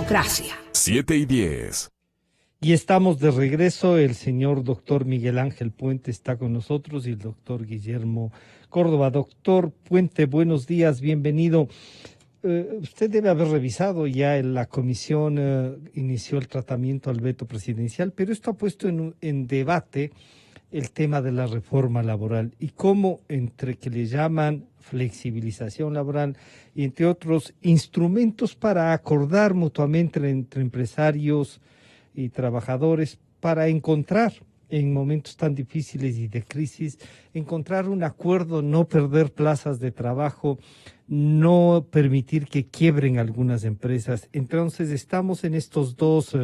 democracia. 7:10. Y estamos de regreso. El señor doctor Miguel Ángel Puente está con nosotros y el doctor Guillermo Córdoba. Doctor Puente, buenos días, bienvenido. Usted debe haber revisado ya en la comisión, inició el tratamiento al veto presidencial, pero esto ha puesto en debate el tema de la reforma laboral y cómo, entre que le llaman flexibilización laboral y entre otros instrumentos para acordar mutuamente entre empresarios y trabajadores para encontrar en momentos tan difíciles y de crisis, encontrar un acuerdo, no perder plazas de trabajo, no permitir que quiebren algunas empresas. Entonces estamos en estos dos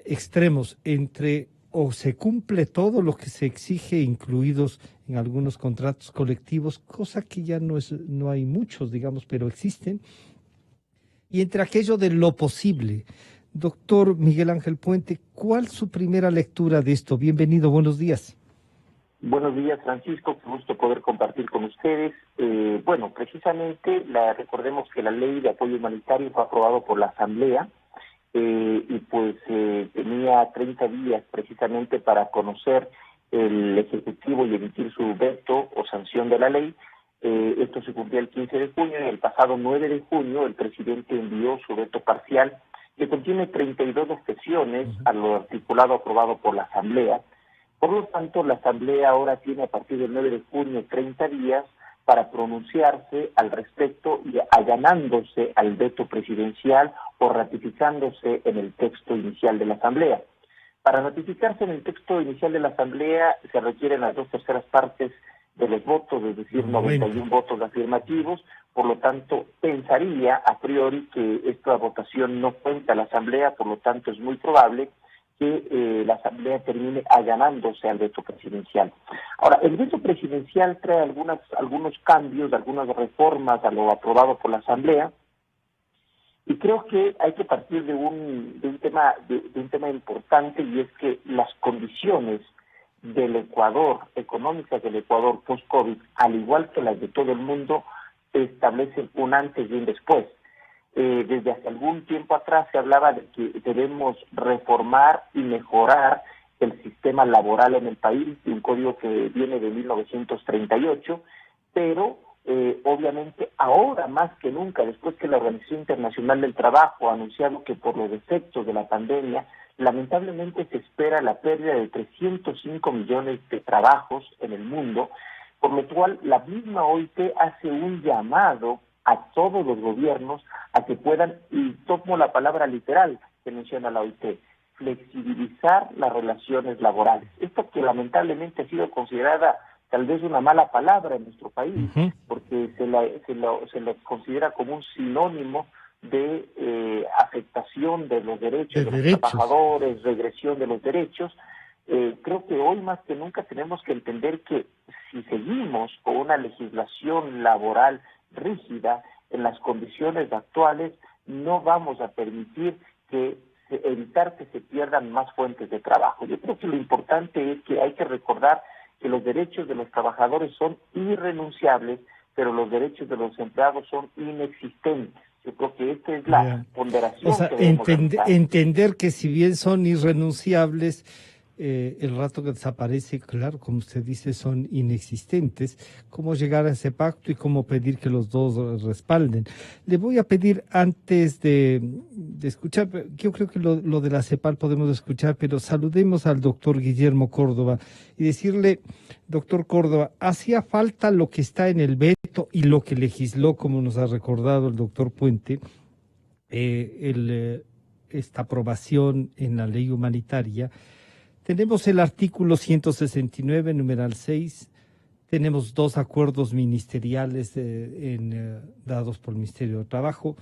extremos, entre o se cumple todo lo que se exige, incluidos en algunos contratos colectivos, cosa que ya no hay muchos, digamos, pero existen, y entre aquello de lo posible. Doctor Miguel Ángel Puente, ¿cuál es su primera lectura de esto? Bienvenido, buenos días. Buenos días, Francisco, qué gusto poder compartir con ustedes. Precisamente recordemos que la ley de apoyo humanitario fue aprobada por la Asamblea tenía 30 días precisamente para conocer el Ejecutivo y emitir su veto o sanción de la ley. Esto se cumplía el 15 de junio y el pasado 9 de junio el presidente envió su veto parcial que contiene 32 objeciones a lo articulado aprobado por la Asamblea. Por lo tanto, la Asamblea ahora tiene a partir del 9 de junio 30 días para pronunciarse al respecto y allanándose al veto presidencial o ratificándose en el texto inicial de la Asamblea. Para ratificarse en el texto inicial de la Asamblea se requieren las 2/3 partes de los votos, es decir, 91 votos afirmativos. Por lo tanto, pensaría a priori que esta votación no cuenta a la Asamblea, por lo tanto es muy probable que la Asamblea termine allanándose al veto presidencial. Ahora, el veto presidencial trae algunos cambios, algunas reformas a lo aprobado por la Asamblea, y creo que hay que partir de un tema importante, y es que las condiciones del Ecuador, económicas del Ecuador post-COVID, al igual que las de todo el mundo, establecen un antes y un después. Desde hace algún tiempo atrás se hablaba de que debemos reformar y mejorar el sistema laboral en el país, un código que viene de 1938, pero obviamente ahora más que nunca, después que la Organización Internacional del Trabajo ha anunciado que por los efectos de la pandemia, lamentablemente se espera la pérdida de 305 millones de trabajos en el mundo, por lo cual la misma OIT hace un llamado a todos los gobiernos a que puedan, y tomo la palabra literal que menciona la OIT, flexibilizar las relaciones laborales. Esto que lamentablemente ha sido considerada tal vez una mala palabra en nuestro país, porque se la considera como un sinónimo de afectación de los derechos de los trabajadores, regresión de los derechos. Creo que hoy más que nunca tenemos que entender que si seguimos con una legislación laboral rígida en las condiciones actuales, no vamos a permitir evitar que se pierdan más fuentes de trabajo. Yo creo que lo importante es que hay que recordar que los derechos de los trabajadores son irrenunciables, pero los derechos de los empleados son inexistentes. Yo creo que esta es la ponderación que debemos entender que si bien son irrenunciables, el rato que desaparece, claro, como usted dice, son inexistentes. ¿Cómo llegar a ese pacto y cómo pedir que los dos respalden? Le voy a pedir antes de escuchar, yo creo que lo de la CEPAL podemos escuchar, pero saludemos al doctor Guillermo Córdoba y decirle, doctor Córdoba, hacía falta lo que está en el veto y lo que legisló, como nos ha recordado el doctor Puente, esta aprobación en la ley humanitaria. Tenemos el artículo 169, numeral 6, tenemos 2 acuerdos ministeriales dados por el Ministerio de Trabajo.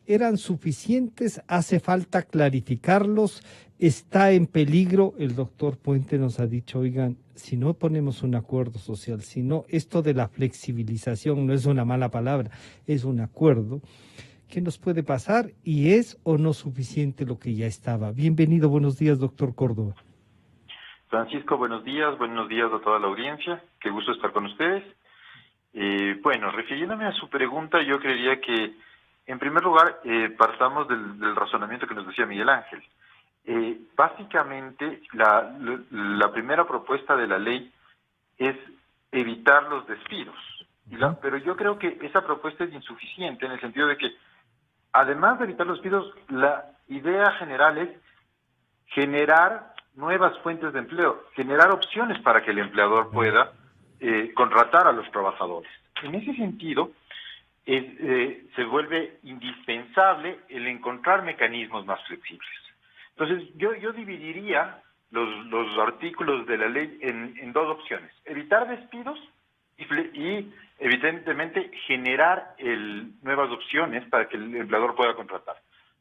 ¿Eran suficientes? ¿Hace falta clarificarlos? ¿Está en peligro? El doctor Puente nos ha dicho, oigan, si no ponemos un acuerdo social, si no, esto de la flexibilización no es una mala palabra, es un acuerdo. ¿Qué nos puede pasar? ¿Y es o no suficiente lo que ya estaba? Bienvenido, buenos días, doctor Córdoba. Francisco, buenos días a toda la audiencia, qué gusto estar con ustedes. Refiriéndome a su pregunta, yo creería que En primer lugar, partamos del razonamiento que nos decía Miguel Ángel. Básicamente, la primera propuesta de la ley es evitar los despidos. Pero yo creo que esa propuesta es insuficiente en el sentido de que, además de evitar los despidos, la idea general es generar nuevas fuentes de empleo, generar opciones para que el empleador pueda contratar a los trabajadores. En ese sentido, se vuelve indispensable el encontrar mecanismos más flexibles. Entonces, yo dividiría los artículos de la ley en dos opciones: evitar despidos y evidentemente generar nuevas opciones para que el empleador pueda contratar.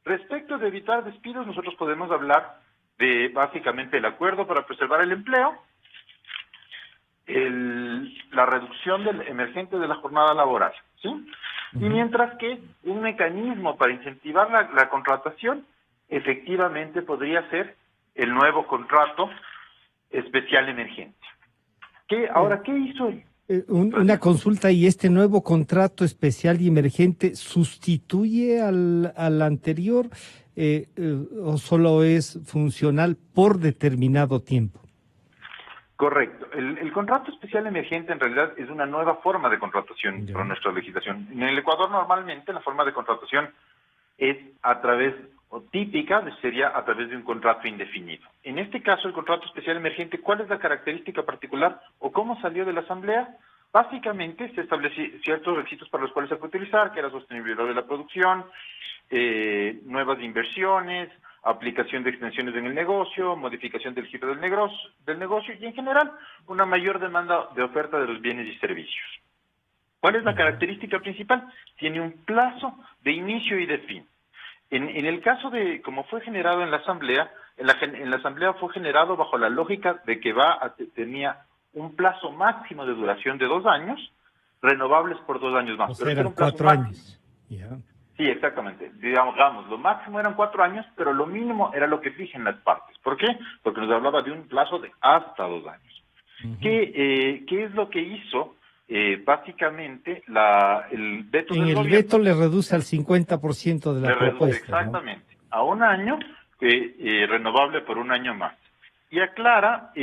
Respecto de evitar despidos, nosotros podemos hablar de básicamente el acuerdo para preservar el empleo, la reducción del emergente de la jornada laboral, ¿sí? Y mientras que un mecanismo para incentivar la contratación efectivamente podría ser el nuevo contrato especial emergente. Ahora, ¿qué hizo? Una consulta: ¿y este nuevo contrato especial y emergente sustituye al anterior o solo es funcional por determinado tiempo? Correcto. El contrato especial emergente en realidad es una nueva forma de contratación por nuestra legislación. En el Ecuador normalmente la forma de contratación es típica sería a través de un contrato indefinido. En este caso, el contrato especial emergente, ¿cuál es la característica particular o cómo salió de la Asamblea? Básicamente se establecen ciertos requisitos para los cuales se puede utilizar, que era sostenibilidad de la producción, nuevas inversiones, aplicación de extensiones en el negocio, modificación del giro del negocio y en general una mayor demanda de oferta de los bienes y servicios. ¿Cuál es la característica principal? Tiene un plazo de inicio y de fin. En el caso de como fue generado en la Asamblea, en la Asamblea fue generado bajo la lógica de que tenía un plazo máximo de duración de 2 años, renovables por 2 años más. O sea, pero eran era un plazo 4 máximo. años. Yeah. Sí, exactamente. Digamos, lo máximo eran 4 años, pero lo mínimo era lo que fijan las partes. ¿Por qué? Porque nos hablaba de un plazo de hasta 2 años. ¿Qué es lo que hizo? Básicamente, el veto del gobierno. En el veto le reduce al 50% de la propuesta. Exactamente, ¿no? A 1 año, renovable por 1 año más. Y aclara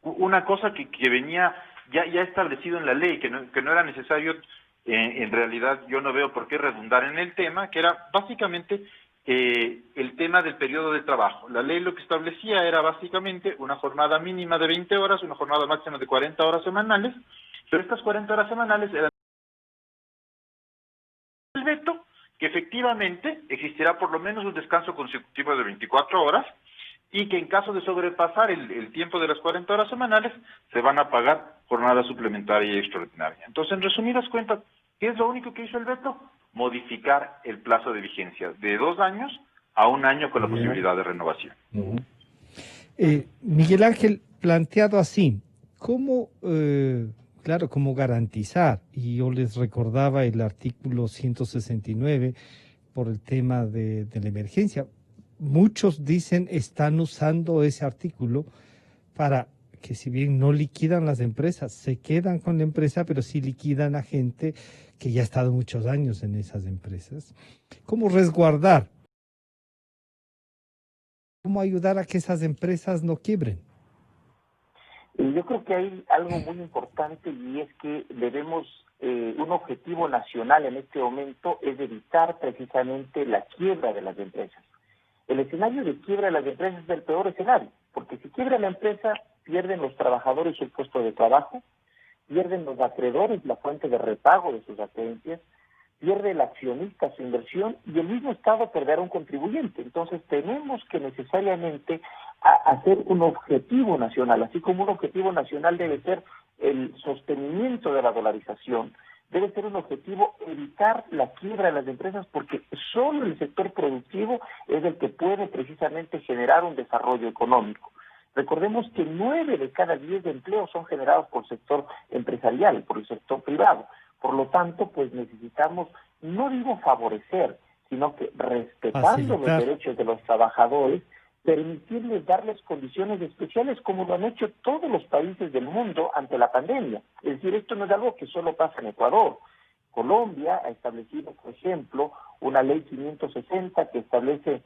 una cosa que venía ya establecido en la ley, que no era necesario. En realidad yo no veo por qué redundar en el tema, que era básicamente el tema del periodo de trabajo. La ley lo que establecía era básicamente una jornada mínima de 20 horas, una jornada máxima de 40 horas semanales, pero estas 40 horas semanales eran el veto, que efectivamente existirá por lo menos un descanso consecutivo de 24 horas, y que en caso de sobrepasar el tiempo de las 40 horas semanales, se van a pagar jornada suplementaria y extraordinaria. Entonces, en resumidas cuentas, ¿qué es lo único que hizo el veto? Modificar el plazo de vigencia de 2 años a 1 año con la posibilidad de renovación. Miguel Ángel, planteado así, ¿cómo garantizar? Y yo les recordaba el artículo 169 por el tema de la emergencia. Muchos dicen están usando ese artículo para que, si bien no liquidan las empresas, se quedan con la empresa, pero sí liquidan a gente que ya ha estado muchos años en esas empresas. ¿Cómo resguardar? ¿Cómo ayudar a que esas empresas no quiebren? Yo creo que hay algo muy importante, y es que debemos, un objetivo nacional en este momento es evitar precisamente la quiebra de las empresas. El escenario de quiebra de las empresas es el peor escenario, porque si quiebra la empresa, pierden los trabajadores su puesto de trabajo, pierden los acreedores la fuente de repago de sus acreencias, pierde el accionista su inversión y el mismo Estado perderá un contribuyente. Entonces tenemos que necesariamente hacer un objetivo nacional, así como un objetivo nacional debe ser el sostenimiento de la dolarización, debe ser un objetivo evitar la quiebra de las empresas, porque solo el sector productivo es el que puede precisamente generar un desarrollo económico. Recordemos que 9 de cada 10 empleos son generados por el sector empresarial, por el sector privado. Por lo tanto, pues necesitamos, no digo favorecer, sino que respetando los derechos de los trabajadores, permitirles, darles condiciones especiales como lo han hecho todos los países del mundo ante la pandemia. Es decir, esto no es algo que solo pasa en Ecuador. Colombia ha establecido, por ejemplo, una ley 560 que establece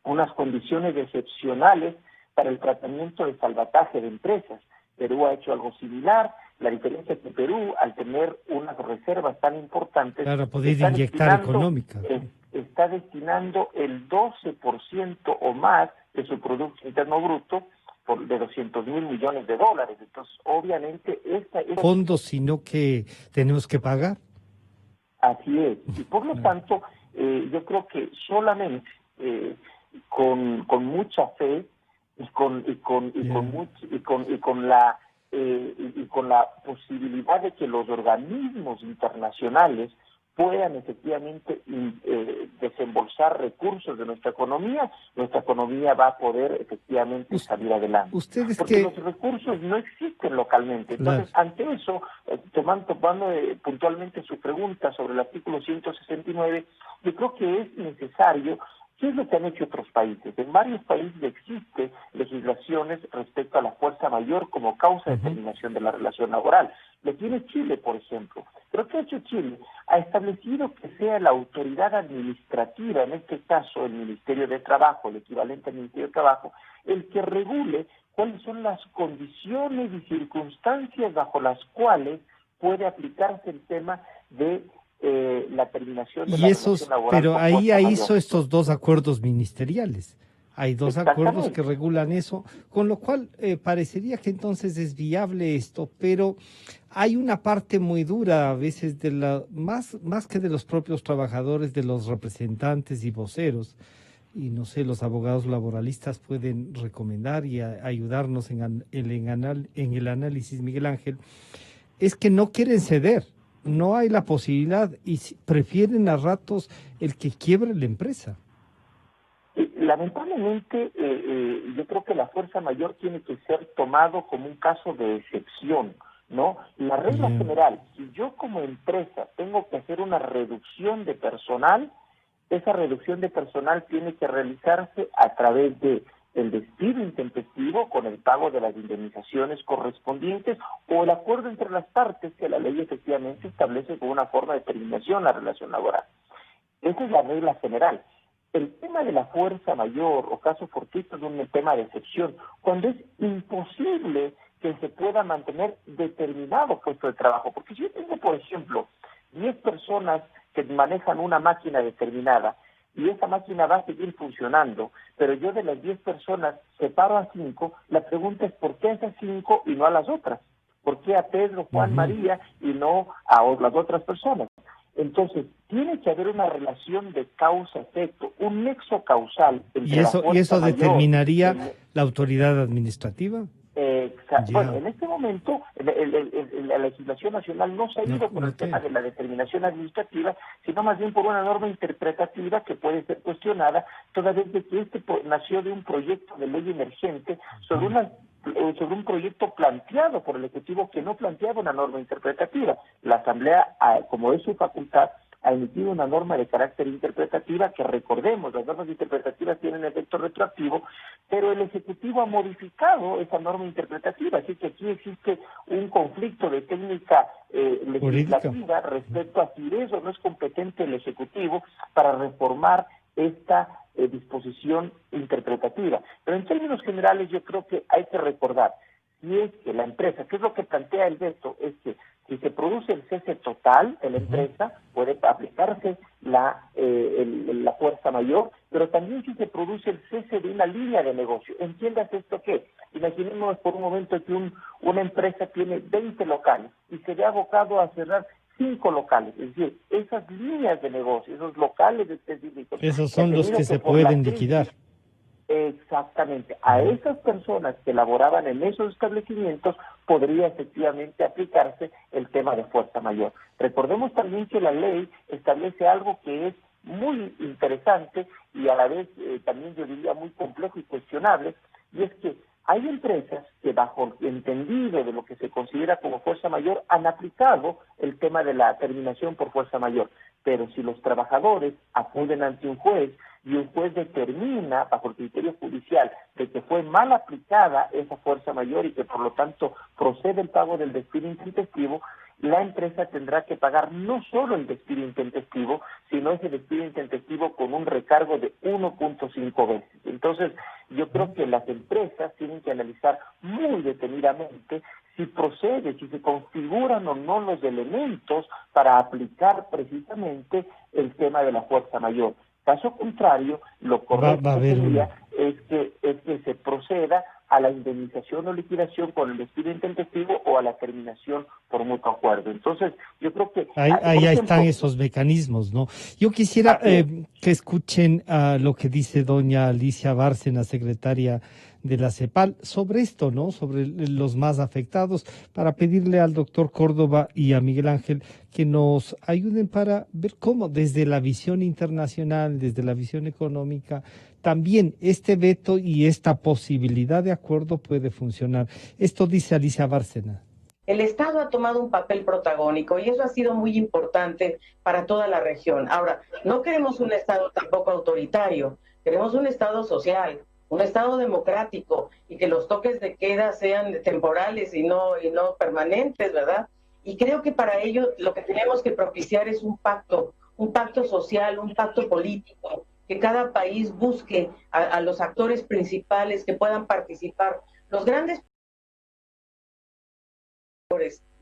unas condiciones excepcionales para el tratamiento de salvataje de empresas. Perú ha hecho algo similar. La diferencia es que Perú, al tener unas reservas tan importantes, para poder inyectar económica. Está destinando el 12% o más de su Producto Interno Bruto, de 200,000 millones de dólares. Entonces, obviamente, esta es... fondos, sino que tenemos que pagar. Así es. Y por lo tanto, yo creo que solamente con mucha fe y con la posibilidad de que los organismos internacionales puedan efectivamente desembolsar recursos de nuestra economía va a poder efectivamente salir adelante. Porque los recursos no existen localmente. Entonces, ante eso, tomando puntualmente su pregunta sobre el artículo 169, yo creo que es necesario. ¿Qué es lo que han hecho otros países? En varios países existen legislaciones respecto a la fuerza mayor como causa de terminación de la relación laboral. Lo tiene Chile, por ejemplo. Pero ¿qué ha hecho Chile? Ha establecido que sea la autoridad administrativa, en este caso el Ministerio de Trabajo, el equivalente al Ministerio de Trabajo, el que regule cuáles son las condiciones y circunstancias bajo las cuales puede aplicarse el tema de la terminación de la relación laboral. Pero ahí hizo estos dos acuerdos ministeriales. Hay dos acuerdos que regulan eso, con lo cual parecería que entonces es viable esto, pero hay una parte muy dura a veces más que de los propios trabajadores, de los representantes y voceros, y no sé, los abogados laboralistas pueden recomendar y ayudarnos en el análisis, Miguel Ángel, es que no quieren ceder. No hay la posibilidad y prefieren a ratos el que quiebre la empresa. Lamentablemente, yo creo que la fuerza mayor tiene que ser tomado como un caso de excepción, ¿no? La regla general, si yo como empresa tengo que hacer una reducción de personal, esa reducción de personal tiene que realizarse a través de el despido intempestivo con el pago de las indemnizaciones correspondientes o el acuerdo entre las partes que la ley efectivamente establece como una forma de terminación la relación laboral. Esa es la regla general. El tema de la fuerza mayor o caso fortuito es un tema de excepción, cuando es imposible que se pueda mantener determinado puesto de trabajo. Porque si yo tengo, por ejemplo, 10 personas que manejan una máquina determinada, y esa máquina va a seguir funcionando, pero yo de las 10 personas separo a 5, la pregunta es ¿por qué a esas 5 y no a las otras? ¿Por qué a Pedro, Juan, María y no a las otras personas? Entonces, tiene que haber una relación de causa-efecto, un nexo causal entre la fuerza ¿Y eso mayor, determinaría la autoridad administrativa? Bueno, en este momento la legislación nacional no se ha ido por el tema de la determinación administrativa, sino más bien por una norma interpretativa que puede ser cuestionada, toda vez de que nació de un proyecto de ley emergente sobre un proyecto planteado por el Ejecutivo que no planteaba una norma interpretativa. La Asamblea, como es su facultad, ha emitido una norma de carácter interpretativa que, recordemos, las normas interpretativas tienen efecto retroactivo, pero el Ejecutivo ha modificado esa norma interpretativa, así que aquí existe un conflicto de técnica legislativa respecto a si es o no es competente el Ejecutivo para reformar esta disposición interpretativa. Pero en términos generales yo creo que hay que recordar, si es que la empresa, ¿qué es lo que plantea el veto? Es que si se produce el cese total de la empresa, puede aplicarse la fuerza mayor, pero también si se produce el cese de una línea de negocio. ¿Entiendas esto qué? Imaginemos por un momento que una empresa tiene 20 locales y se ve abocado a cerrar 5 locales, es decir, esas líneas de negocio, esos locales específicos. Esos son los que se pueden liquidar. Exactamente. A esas personas que laboraban en esos establecimientos podría efectivamente aplicarse el tema de fuerza mayor. Recordemos también que la ley establece algo que es muy interesante y a la vez también yo diría muy complejo y cuestionable, y es que hay empresas que bajo el entendido de lo que se considera como fuerza mayor han aplicado el tema de la terminación por fuerza mayor, pero si los trabajadores acuden ante un juez y un juez determina bajo el criterio judicial de que fue mal aplicada esa fuerza mayor y que por lo tanto procede el pago del despido intempestivo, la empresa tendrá que pagar no solo el despido intempestivo, sino ese despido intempestivo con un recargo de 1.5 veces. Entonces, yo creo que las empresas tienen que analizar muy detenidamente si procede, si se configuran o no los elementos para aplicar precisamente el tema de la fuerza mayor. Caso contrario, lo correcto Va a haber sería es que se proceda a la indemnización o liquidación con el despido intempestivo o a la terminación por mutuo acuerdo. Entonces, yo creo que, ahí por están ejemplo, esos mecanismos, ¿no? Yo quisiera que escuchen lo que dice doña Alicia Bárcena, secretaria de la CEPAL, sobre esto, ¿no? Sobre los más afectados, para pedirle al doctor Córdoba y a Miguel Ángel que nos ayuden para ver cómo desde la visión internacional, desde la visión económica, también este veto y esta posibilidad de acuerdo puede funcionar. Esto dice Alicia Bárcena. El Estado ha tomado un papel protagónico y eso ha sido muy importante para toda la región. Ahora, no queremos un Estado tampoco autoritario, queremos un Estado social, un Estado democrático y que los toques de queda sean temporales y no permanentes, ¿verdad? Y creo que para ello lo que tenemos que propiciar es un pacto social, un pacto político, que cada país busque a los actores principales que puedan participar. Los grandes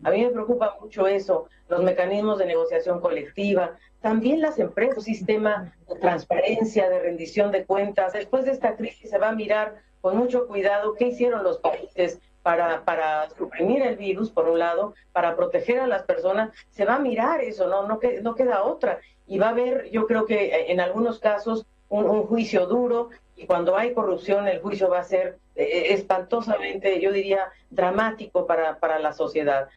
A mí me preocupa mucho eso, los mecanismos de negociación colectiva, también las empresas, un sistema de transparencia, de rendición de cuentas. Después de esta crisis se va a mirar con mucho cuidado qué hicieron los países para suprimir el virus, por un lado, para proteger a las personas. Se va a mirar eso, no queda otra. Y va a haber, yo creo que en algunos casos, un juicio duro, y cuando hay corrupción el juicio va a ser espantosamente, yo diría, dramático para la sociedad.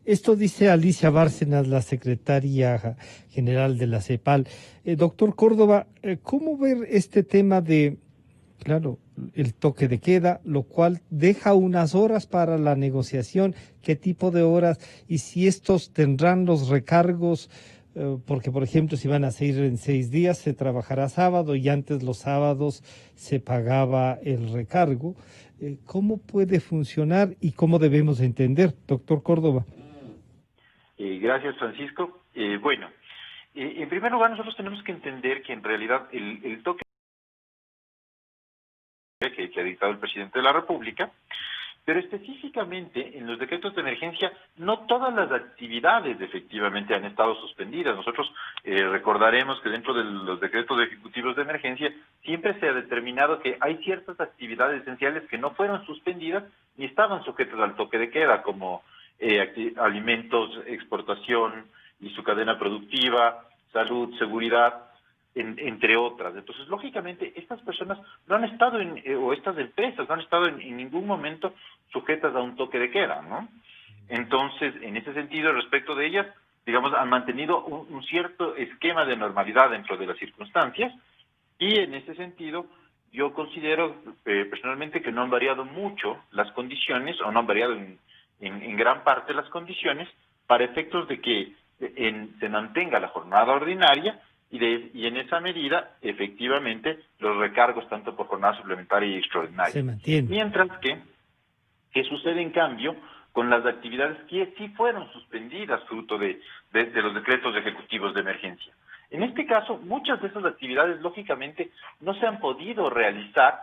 Esto dice Alicia Bárcenas, la secretaria general de la CEPAL. Doctor Córdoba, ¿cómo ver este tema de, claro, el toque de queda, lo cual deja unas horas para la negociación? ¿Qué tipo de horas? Y si estos tendrán los recargos, porque por ejemplo, si van a ser en 6 días, se trabajará sábado y antes los sábados se pagaba el recargo. ¿Cómo puede funcionar y cómo debemos entender, doctor Córdoba? Gracias, Francisco. Bueno, en primer lugar, nosotros tenemos que entender que en realidad el toque que ha dictado el presidente de la República, pero específicamente en los decretos de emergencia, no todas las actividades efectivamente han estado suspendidas. Nosotros recordaremos que dentro de los decretos ejecutivos de emergencia siempre se ha determinado que hay ciertas actividades esenciales que no fueron suspendidas ni estaban sujetas al toque de queda, como alimentos, exportación y su cadena productiva, salud, seguridad, entre otras. Entonces, lógicamente, estas personas no han estado o estas empresas no han estado en ningún momento sujetas a un toque de queda, ¿no? Entonces, en ese sentido, respecto de ellas, digamos, han mantenido un cierto esquema de normalidad dentro de las circunstancias, y en ese sentido, yo considero personalmente que no han variado mucho las condiciones, o no han variado en gran parte las condiciones, para efectos de que se mantenga la jornada ordinaria, y en esa medida, efectivamente, los recargos tanto por jornada suplementaria y extraordinaria. Se mantiene. Mientras ¿qué sucede en cambio con las actividades que sí fueron suspendidas fruto de los decretos ejecutivos de emergencia? En este caso, muchas de esas actividades, lógicamente, no se han podido realizar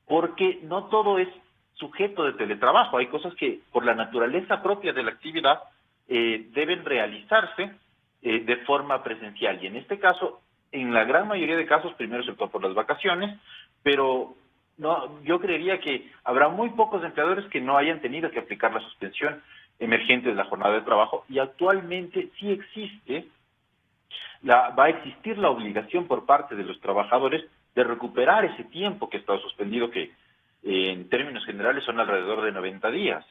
porque no todo es sujeto de teletrabajo. Hay cosas que, por la naturaleza propia de la actividad, deben realizarse de forma presencial. Y en este caso, en la gran mayoría de casos, primero se optó por las vacaciones, pero no, yo creería que habrá muy pocos empleadores que no hayan tenido que aplicar la suspensión emergente de la jornada de trabajo, y actualmente sí va a existir la obligación por parte de los trabajadores de recuperar ese tiempo que ha estado suspendido, que en términos generales son alrededor de 90 días.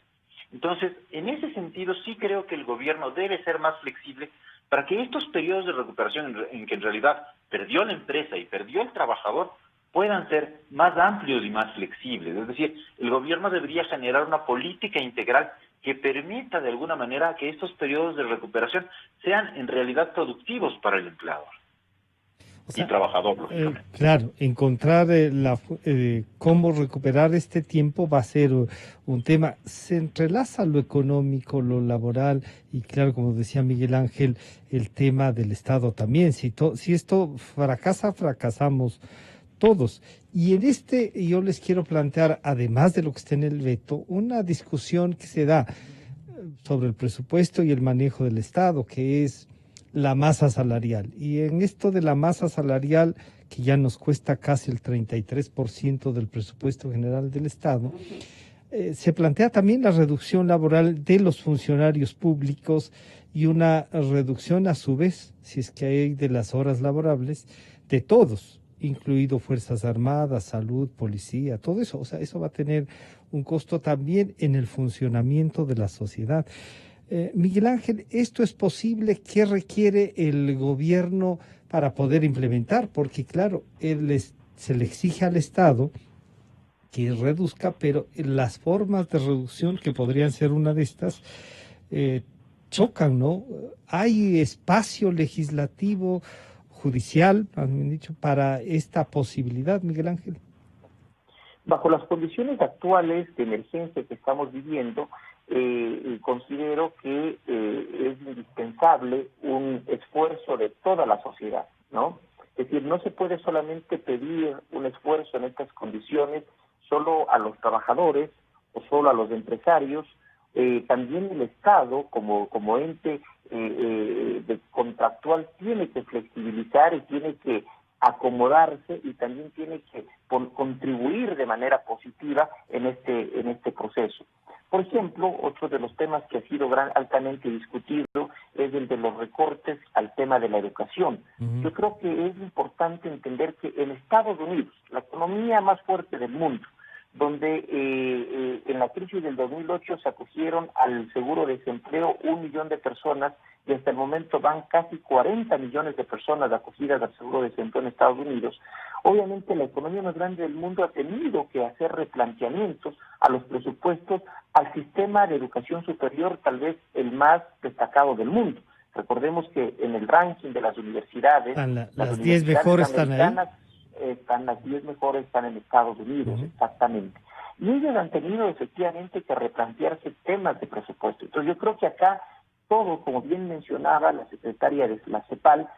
Entonces, en ese sentido, sí creo que el gobierno debe ser más flexible para que estos periodos de recuperación en que en realidad perdió la empresa y perdió el trabajador puedan ser más amplios y más flexibles. Es decir, el gobierno debería generar una política integral que permita de alguna manera que estos periodos de recuperación sean en realidad productivos para el empleador. O sea, y trabajador, lógicamente. claro, encontrar cómo recuperar este tiempo va a ser un tema. Se entrelaza lo económico, lo laboral y claro, como decía Miguel Ángel, el tema del Estado también. Si esto fracasa, fracasamos todos. Y en yo les quiero plantear, además de lo que está en el veto, una discusión que se da sobre el presupuesto y el manejo del Estado, que es la masa salarial. Y en esto de la masa salarial, que ya nos cuesta casi el 33% del presupuesto general del Estado, se plantea también la reducción laboral de los funcionarios públicos y una reducción a su vez, si es que hay de las horas laborables, de todos, incluido Fuerzas Armadas, salud, policía, todo eso. O sea, eso va a tener un costo también en el funcionamiento de la sociedad. Miguel Ángel, ¿esto es posible? ¿Qué requiere el gobierno para poder implementar? Porque claro, se le exige al Estado que reduzca, pero las formas de reducción, que podrían ser una de estas, chocan, ¿no? ¿Hay espacio legislativo, judicial, más bien dicho, para esta posibilidad, Miguel Ángel? Bajo las condiciones actuales de emergencia que estamos viviendo, considero que es indispensable un esfuerzo de toda la sociedad, ¿no? Es decir, no se puede solamente pedir un esfuerzo en estas condiciones solo a los trabajadores o solo a los empresarios. También el Estado, como ente contractual, tiene que flexibilizar y tiene que acomodarse y también tiene que contribuir de manera positiva en este proceso. Por ejemplo, otro de los temas que ha sido altamente discutido es el de los recortes al tema de la educación. Yo creo que es importante entender que en Estados Unidos, la economía más fuerte del mundo, donde en la crisis del 2008 se acogieron al seguro de desempleo 1 millón de personas y hasta el momento van casi 40 millones de personas acogidas al seguro de desempleo en Estados Unidos. Obviamente la economía más grande del mundo ha tenido que hacer replanteamientos a los presupuestos, al sistema de educación superior, tal vez el más destacado del mundo. Recordemos que en el ranking de las universidades, las 10 mejores están ahí. Las 10 mejores están en Estados Unidos, exactamente. Y ellos han tenido efectivamente que replantearse temas de presupuesto. Entonces yo creo que acá todo, como bien mencionaba la secretaria de la CEPAL,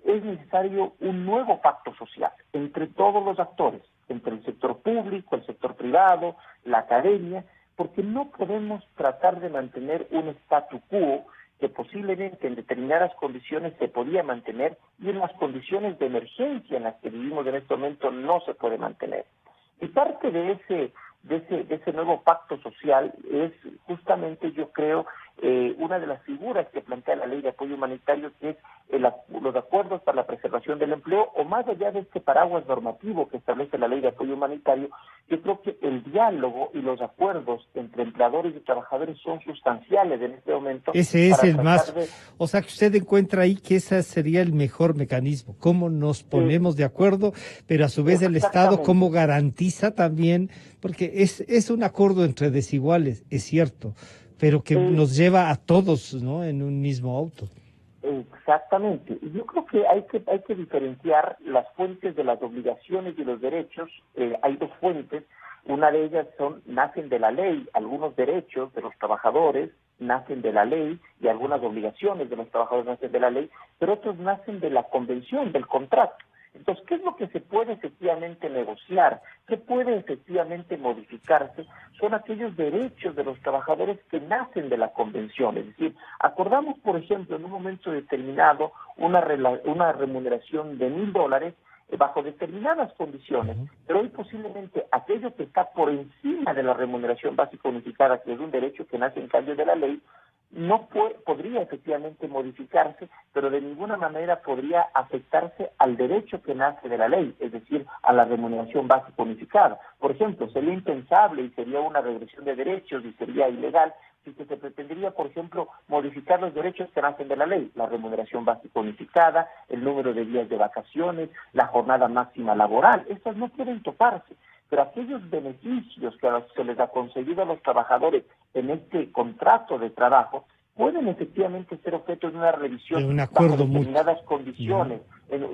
es necesario un nuevo pacto social entre todos los actores, entre el sector público, el sector privado, la academia, porque no podemos tratar de mantener un statu quo que posiblemente en determinadas condiciones se podía mantener y en las condiciones de emergencia en las que vivimos en este momento no se puede mantener. Y parte de ese nuevo pacto social es justamente, yo creo, una de las figuras que plantea la Ley de Apoyo Humanitario, que es los acuerdos para la preservación del empleo, o más allá de este paraguas normativo que establece la Ley de Apoyo Humanitario. Yo creo que el diálogo y los acuerdos entre empleadores y trabajadores son sustanciales en este momento. Ese es el más... O sea, que usted encuentra ahí que ese sería el mejor mecanismo, cómo nos ponemos de acuerdo, pero a su vez el Estado cómo garantiza también, porque es un acuerdo entre desiguales, es cierto, pero que nos lleva a todos, ¿no?, en un mismo auto. Exactamente. Yo creo que hay que diferenciar las fuentes de las obligaciones y los derechos. Hay dos fuentes. Una de ellas nacen de la ley. Algunos derechos de los trabajadores nacen de la ley y algunas obligaciones de los trabajadores nacen de la ley, pero otros nacen de la convención, del contrato. Entonces, ¿qué es lo que se puede efectivamente negociar? ¿Qué puede efectivamente modificarse? Son aquellos derechos de los trabajadores que nacen de la convención. Es decir, acordamos, por ejemplo, en un momento determinado una remuneración de $1,000 bajo determinadas condiciones, pero hoy posiblemente aquello que está por encima de la remuneración básica unificada, que es un derecho que nace en cambio de la ley, no podría efectivamente modificarse, pero de ninguna manera podría afectarse al derecho que nace de la ley, es decir, a la remuneración básica unificada. Por ejemplo, sería impensable y sería una regresión de derechos y sería ilegal si se pretendería, por ejemplo, modificar los derechos que nacen de la ley, la remuneración básica unificada, el número de días de vacaciones, la jornada máxima laboral. Estas no pueden tocarse. Pero aquellos beneficios que se les ha concedido a los trabajadores en este contrato de trabajo pueden efectivamente ser objeto de una revisión de un acuerdo bajo determinadas condiciones,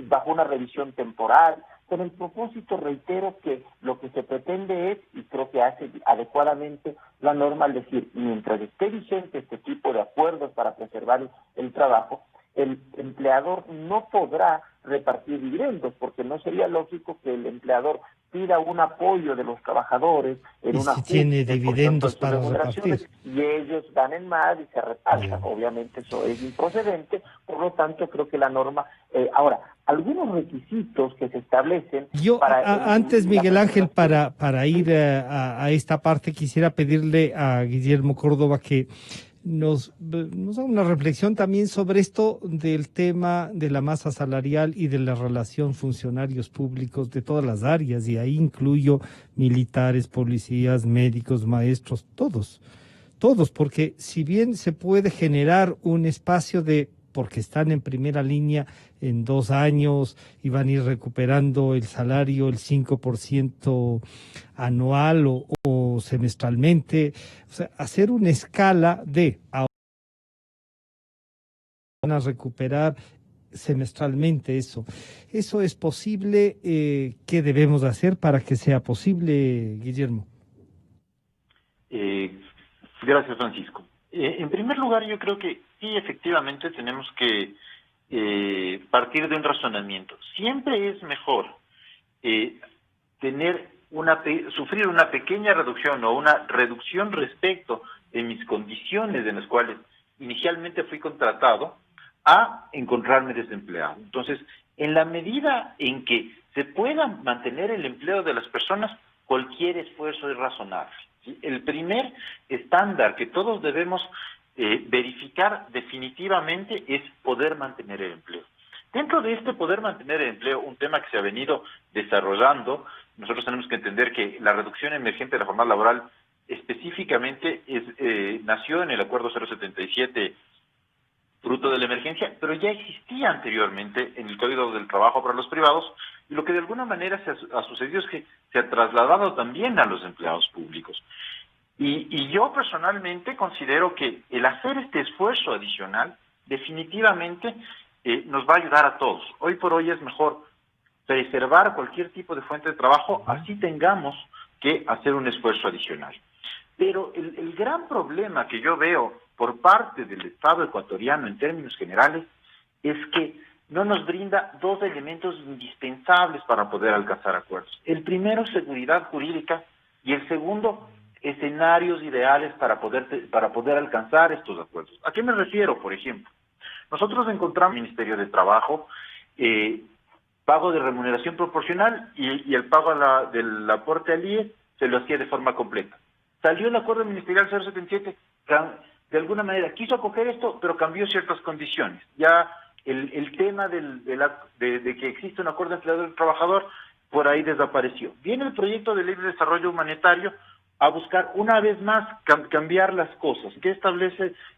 bajo una revisión temporal. Con el propósito, reitero, que lo que se pretende es, y creo que hace adecuadamente la norma, al decir, mientras esté vigente este tipo de acuerdos para preservar el trabajo, el empleador no podrá repartir dividendos, porque no sería lógico que el empleador pida un apoyo de los trabajadores en y una si tiene dividendos para repartir, y ellos ganen más y se repartan. Obviamente eso es improcedente, por lo tanto creo que la norma... ahora, algunos requisitos que se establecen... Yo, antes, Miguel Ángel, para ir a esta parte, quisiera pedirle a Guillermo Córdoba que nos haga una reflexión también sobre esto del tema de la masa salarial y de la relación funcionarios públicos de todas las áreas, y ahí incluyo militares, policías, médicos, maestros, todos, porque si bien se puede generar un espacio porque están en primera línea en 2 años y van a ir recuperando el salario, el 5% anual o semestralmente, o sea, hacer una escala ahora van a recuperar semestralmente eso. ¿Eso es posible? ¿Qué debemos hacer para que sea posible, Guillermo? Gracias, Francisco. En primer lugar, yo creo que sí, efectivamente, tenemos que partir de un razonamiento. Siempre es mejor sufrir una pequeña reducción o una reducción respecto de mis condiciones en las cuales inicialmente fui contratado a encontrarme desempleado. Entonces, en la medida en que se pueda mantener el empleo de las personas, cualquier esfuerzo es razonable. ¿Sí? El primer estándar que todos debemos verificar definitivamente es poder mantener el empleo. Dentro de este poder mantener el empleo, un tema que se ha venido desarrollando, nosotros tenemos que entender que la reducción emergente de la jornada laboral específicamente nació en el Acuerdo 077 fruto de la emergencia, pero ya existía anteriormente en el Código del Trabajo para los privados, y lo que de alguna manera ha sucedido es que se ha trasladado también a los empleados públicos. Y yo personalmente considero que el hacer este esfuerzo adicional definitivamente nos va a ayudar a todos. Hoy por hoy es mejor preservar cualquier tipo de fuente de trabajo, así tengamos que hacer un esfuerzo adicional. Pero el gran problema que yo veo por parte del Estado ecuatoriano en términos generales es que no nos brinda 2 elementos indispensables para poder alcanzar acuerdos. El primero, seguridad jurídica, y el segundo, escenarios ideales para poder alcanzar estos acuerdos. ¿A qué me refiero, por ejemplo? Nosotros encontramos en el Ministerio de Trabajo pago de remuneración proporcional y el pago del aporte al IE se lo hacía de forma completa. Salió el acuerdo ministerial 077, de alguna manera quiso acoger esto, pero cambió ciertas condiciones. Ya el tema de que existe un acuerdo empleador-trabajador por ahí desapareció. Viene el proyecto de ley de desarrollo humanitario a buscar una vez más cambiar las cosas. ¿Qué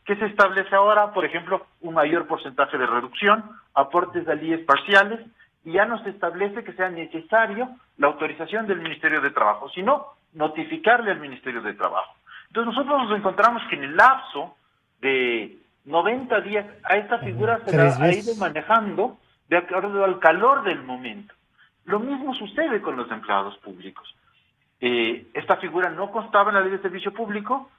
se establece ahora? Por ejemplo, un mayor porcentaje de reducción, aportes al IES parciales, y ya no se establece que sea necesario la autorización del Ministerio de Trabajo, sino notificarle al Ministerio de Trabajo. Entonces nosotros nos encontramos que en el lapso de 90 días a esta figura se la ha ido manejando de acuerdo al calor del momento. Lo mismo sucede con los empleados públicos. Esta figura no constaba en la Ley de Servicio Público,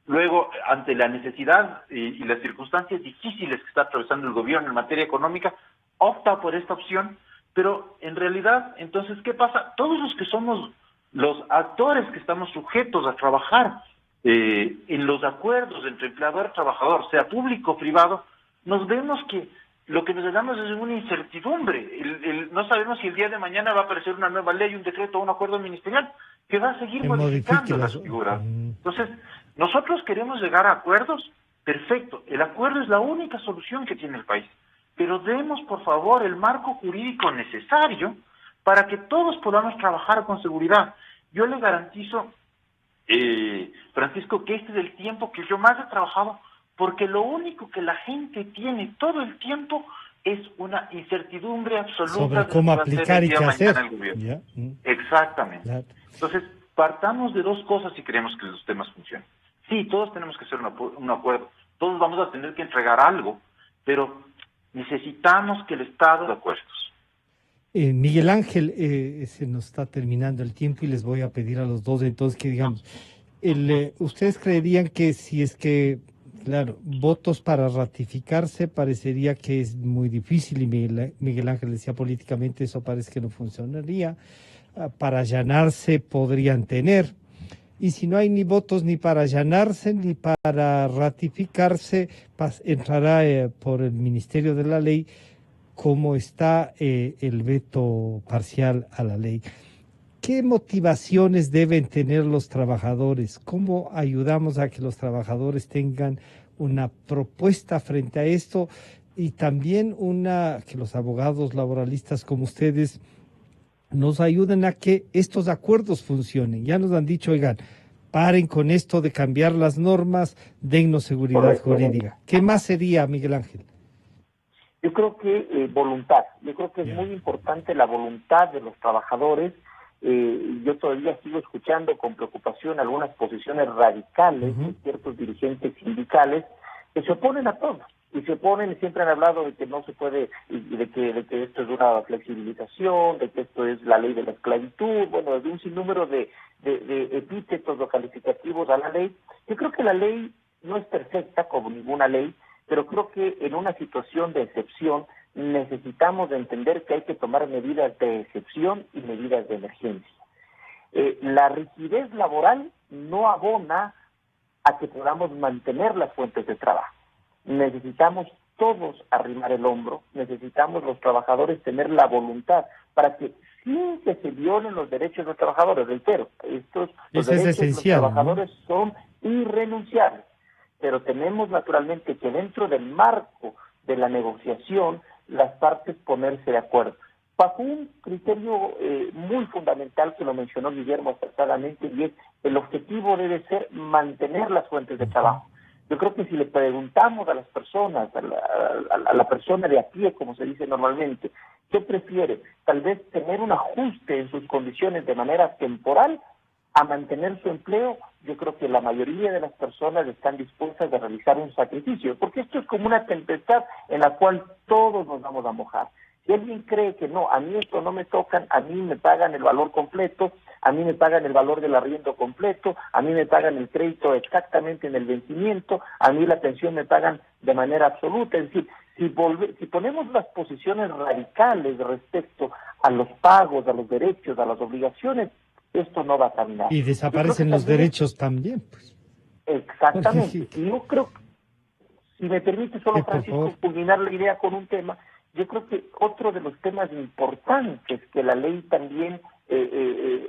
luego ante la necesidad y las circunstancias difíciles que está atravesando el gobierno en materia económica, opta por esta opción, pero en realidad, entonces, ¿qué pasa? Todos los que somos los actores que estamos sujetos a trabajar en los acuerdos entre empleador y trabajador, sea público o privado, nos vemos que lo que nos damos es una incertidumbre. No sabemos si el día de mañana va a aparecer una nueva ley, un decreto o un acuerdo ministerial que va a seguir modificando las figuras. Entonces, nosotros queremos llegar a acuerdos, perfecto, el acuerdo es la única solución que tiene el país, pero demos, por favor, el marco jurídico necesario para que todos podamos trabajar con seguridad. Yo le garantizo, Francisco, que este es el tiempo que yo más he trabajado, porque lo único que la gente tiene todo el tiempo es una incertidumbre absoluta sobre cómo aplicar y qué hacer. ¿Ya? Exactamente. Ya. Entonces, partamos de 2 cosas si queremos que los temas funcionen. Sí, todos tenemos que hacer un acuerdo, todos vamos a tener que entregar algo, pero necesitamos que el Estado de acuerdos. Miguel Ángel, se nos está terminando el tiempo y les voy a pedir a los dos entonces que digamos, ¿ustedes creerían que si es que, claro, votos para ratificarse parecería que es muy difícil y Miguel Ángel decía políticamente eso parece que no funcionaría, para allanarse podrían tener, y si no hay ni votos ni para allanarse ni para ratificarse, entrará por el Ministerio de la Ley cómo está el veto parcial a la ley. ¿Qué motivaciones deben tener los trabajadores? ¿Cómo ayudamos a que los trabajadores tengan una propuesta frente a esto? Y también que los abogados laboralistas como ustedes nos ayuden a que estos acuerdos funcionen. Ya nos han dicho, oigan, paren con esto de cambiar las normas, dennos seguridad jurídica. ¿Qué más sería, Miguel Ángel? Yo creo que voluntad. Yo creo que es muy importante la voluntad de los trabajadores. Yo todavía sigo escuchando con preocupación algunas posiciones radicales de ciertos dirigentes sindicales que se oponen a todo. Y se oponen y siempre han hablado de que no se puede, de que esto es una flexibilización, de que esto es la ley de la esclavitud, bueno, de un sinnúmero de epítetos o calificativos a la ley. Yo creo que la ley no es perfecta como ninguna ley, pero creo que en una situación de excepción necesitamos de entender que hay que tomar medidas de excepción y medidas de emergencia. La rigidez laboral no abona a que podamos mantener las fuentes de trabajo. Necesitamos todos arrimar el hombro, necesitamos los trabajadores tener la voluntad para que sin que se violen los derechos de los trabajadores, reitero, los derechos de los trabajadores son irrenunciables. Pero tenemos naturalmente que dentro del marco de la negociación las partes ponerse de acuerdo. Bajo un criterio muy fundamental que lo mencionó Guillermo acertadamente, y es el objetivo debe ser mantener las fuentes de trabajo. Yo creo que si le preguntamos a las personas, a la persona de a pie, como se dice normalmente, ¿qué prefiere? Tal vez tener un ajuste en sus condiciones de manera temporal a mantener su empleo. Yo creo que la mayoría de las personas están dispuestas a realizar un sacrificio, porque esto es como una tempestad en la cual todos nos vamos a mojar. Si alguien cree que no, a mí esto no me tocan, a mí me pagan el valor completo, a mí me pagan el valor del arriendo completo, a mí me pagan el crédito exactamente en el vencimiento, a mí la pensión me pagan de manera absoluta. Es decir, si ponemos las posiciones radicales respecto a los pagos, a los derechos, a las obligaciones, esto no va a caminar. Y desaparecen los derechos también, pues. Exactamente. Y yo creo, si me permite solo, Francisco, culminar la idea con un tema, yo creo que otro de los temas importantes que la ley también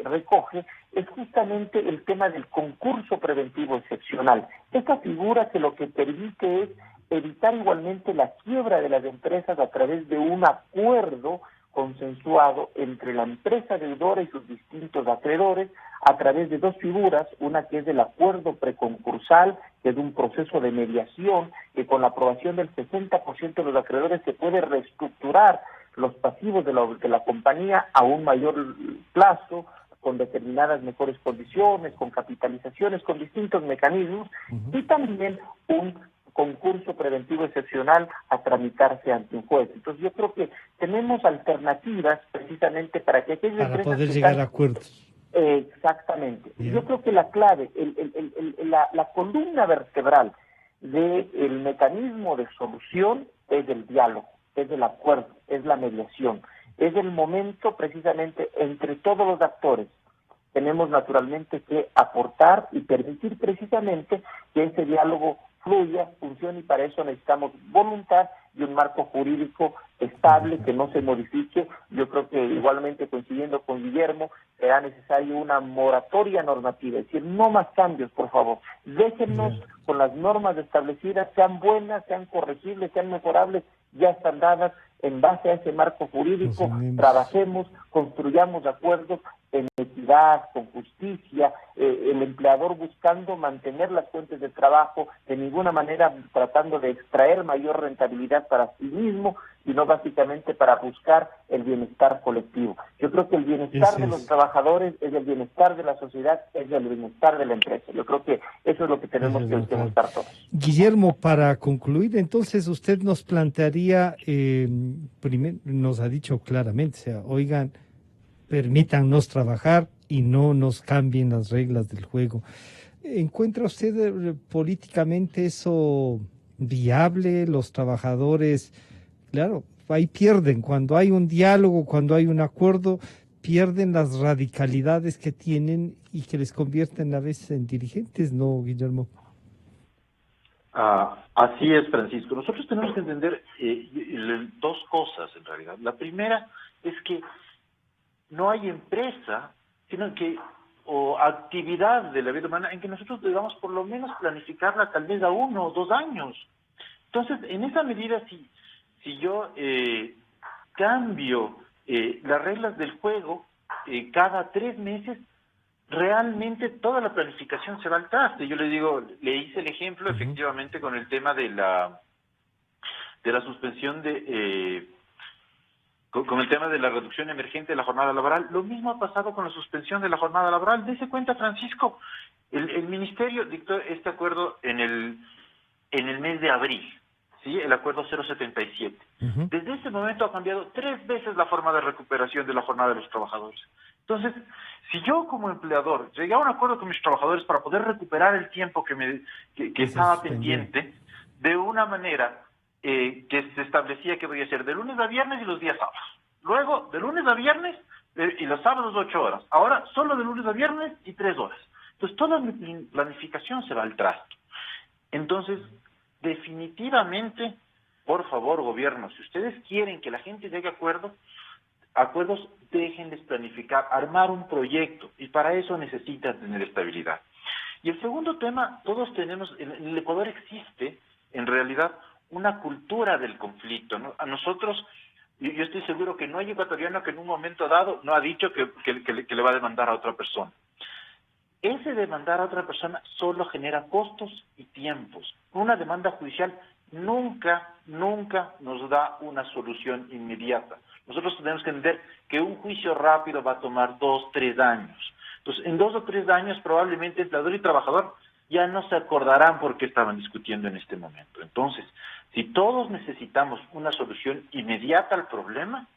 recoge es justamente el tema del concurso preventivo excepcional. Esta figura que lo que permite es evitar igualmente la quiebra de las empresas a través de un acuerdo consensuado entre la empresa deudora y sus distintos acreedores a través de dos figuras, una que es el acuerdo preconcursal, que es un proceso de mediación, que con la aprobación del 60% de los acreedores se puede reestructurar los pasivos de la compañía a un mayor plazo, con determinadas mejores condiciones, con capitalizaciones, con distintos mecanismos, y también un concurso preventivo excepcional a tramitarse ante un juez. Entonces yo creo que tenemos alternativas precisamente para que aquellas empresas poder llegar a acuerdos. Exactamente. Bien. Yo creo que la clave, la columna vertebral del mecanismo de solución es el diálogo, es el acuerdo, es la mediación, es el momento precisamente entre todos los actores. Tenemos naturalmente que aportar y permitir precisamente que ese diálogo fluya, funcione, y para eso necesitamos voluntad y un marco jurídico estable que no se modifique. Yo creo que igualmente, coincidiendo con Guillermo, será necesario una moratoria normativa, es decir, no más cambios, por favor. Déjennos con las normas establecidas, sean buenas, sean corregibles, sean mejorables, ya están dadas. En base a ese marco jurídico, trabajemos, construyamos acuerdos en equidad, con justicia, el empleador buscando mantener las fuentes de trabajo, de ninguna manera tratando de extraer mayor rentabilidad para sí mismo, sino básicamente para buscar el bienestar colectivo. Yo creo que el bienestar de los trabajadores es el bienestar de la sociedad, es el bienestar de la empresa. Yo creo que eso es lo que tenemos que buscar todos. Guillermo, para concluir, entonces usted nos plantearía, primero nos ha dicho claramente, o sea, oigan, permítannos trabajar y no nos cambien las reglas del juego. ¿Encuentra usted políticamente eso viable? Los trabajadores, claro, ahí pierden. Cuando hay un diálogo, cuando hay un acuerdo, pierden las radicalidades que tienen y que les convierten a veces en dirigentes, ¿no, Guillermo? Así es, Francisco. Nosotros tenemos que entender dos cosas, en realidad. La primera es que no hay empresa, sino que o actividad de la vida humana en que nosotros debamos por lo menos planificarla tal vez a 1 o 2 años. Entonces, en esa medida, si yo cambio las reglas del juego cada 3 meses, realmente toda la planificación se va al traste. Yo le hice el ejemplo efectivamente con el tema de la suspensión con el tema de la reducción emergente de la jornada laboral. Lo mismo ha pasado con la suspensión de la jornada laboral. Dese cuenta, Francisco, el ministerio dictó este acuerdo en el mes de abril, ¿sí? El acuerdo 077. Desde ese momento ha cambiado 3 veces la forma de recuperación de la jornada de los trabajadores. Entonces, si yo como empleador llegué a un acuerdo con mis trabajadores para poder recuperar el tiempo que estaba pendiente, de una manera que se establecía que podía ser de lunes a viernes y los días sábados. Luego, de lunes a viernes y los sábados 8 horas. Ahora, solo de lunes a viernes y 3 horas. Entonces, toda mi planificación se va al trasto. Entonces, definitivamente, por favor, gobierno, si ustedes quieren que la gente llegue a acuerdos, déjenles planificar, armar un proyecto, y para eso necesitan tener estabilidad. Y el segundo tema, todos tenemos, en el Ecuador existe, en realidad, una cultura del conflicto, ¿no? A nosotros, yo estoy seguro que no hay ecuatoriano que en un momento dado no ha dicho que le va a demandar a otra persona. Ese demandar a otra persona solo genera costos y tiempos. Una demanda judicial nunca nos da una solución inmediata. Nosotros tenemos que entender que un juicio rápido va a tomar 2, 3 años. Entonces, en 2 o 3 años probablemente empleador y trabajador ya no se acordarán por qué estaban discutiendo en este momento. Entonces, si todos necesitamos una solución inmediata al problema,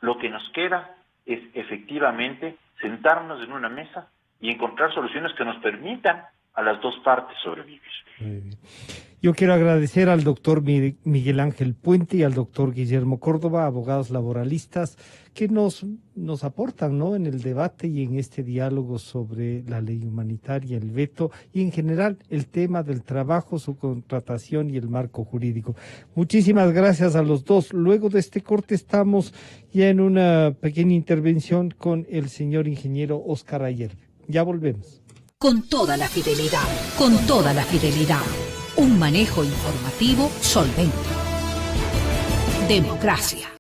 lo que nos queda es efectivamente sentarnos en una mesa y encontrar soluciones que nos permitan a las dos partes sobrevivir. Yo quiero agradecer al doctor Miguel Ángel Puente y al doctor Guillermo Córdoba, abogados laboralistas, que nos aportan, ¿no?, en el debate y en este diálogo sobre la ley humanitaria, el veto y en general el tema del trabajo, su contratación y el marco jurídico. Muchísimas gracias a los dos. Luego de este corte estamos ya en una pequeña intervención con el señor ingeniero Oscar Ayerbe. Ya volvemos. Con toda la fidelidad, un manejo informativo solvente. Democracia.